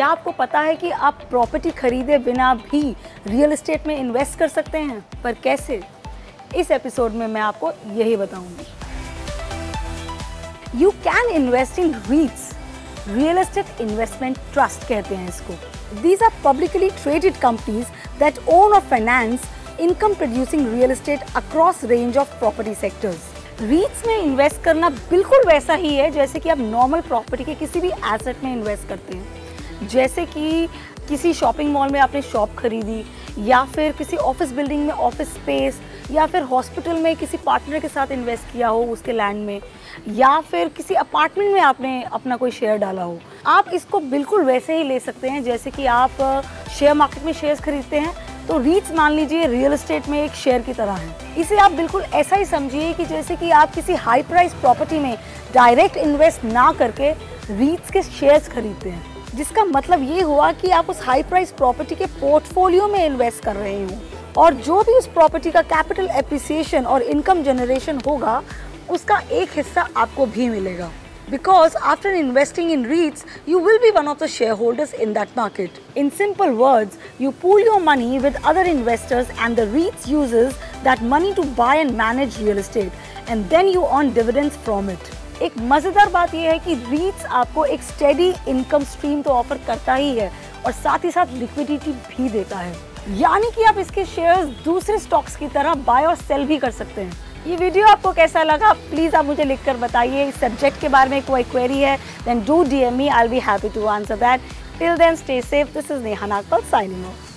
क्या आपको पता है कि आप प्रॉपर्टी खरीदे बिना भी रियल एस्टेट में इन्वेस्ट कर सकते हैं? पर कैसे? इस एपिसोड में मैं आपको यही बताऊंगी। You can invest in REITs, real estate investment trust कहते हैं इसको। These are publicly traded companies that own or finance income producing real estate across range of property sectors. REITs में इन्वेस्ट करना बिल्कुल वैसा ही है जैसे कि आप नॉर्मल प्रॉपर्टी के किसी भी एसेट में इन्वेस्ट करते हैं। जैसे कि किसी शॉपिंग मॉल में आपने शॉप खरीदी, या फिर किसी ऑफिस बिल्डिंग में ऑफिस स्पेस, या फिर हॉस्पिटल में किसी पार्टनर के साथ इन्वेस्ट किया हो उसके लैंड में, या फिर किसी अपार्टमेंट में आपने अपना कोई शेयर डाला हो। आप इसको बिल्कुल वैसे ही ले सकते हैं जैसे कि आप शेयर मार्केट में शेयर्स खरीदते हैं, तो REITs मान लीजिए रियल एस्टेट में एक शेयर की तरह है। इसे आप बिल्कुल ऐसा ही समझिए कि जैसे कि आप किसी हाई प्राइस प्रॉपर्टी में डायरेक्ट इन्वेस्ट ना करके REITs के शेयर्स खरीदते हैं, जिसका मतलब ये हुआ कि आप उस हाई प्राइस प्रॉपर्टी के पोर्टफोलियो में इन्वेस्ट कर रहे हो, और जो भी उस प्रॉपर्टी का कैपिटल एप्रिसिएशन और इनकम जनरेशन होगा उसका एक हिस्सा आपको भी मिलेगा। Because after investing in REITs, you will be one of the shareholders in that market. In simple words, you pool your money with other investors and the REITs uses that money to buy and manage real estate, and then you earn dividends from it. एक मज़ेदार बात यह है कि REITs आपको एक steady income stream तो offer करता ही है और साथ ही साथ लिक्विडिटी भी देता है, यानी कि आप इसके शेयर्स दूसरे स्टॉक्स की तरह बाय और सेल भी कर सकते हैं। ये वीडियो आपको कैसा लगा प्लीज़ आप मुझे लिखकर बताइए। इस सब्जेक्ट के बारे में कोई क्वेरी है then do DM me, I'll be happy to answer that. Till then stay safe. This is Neha Nagpal signing off.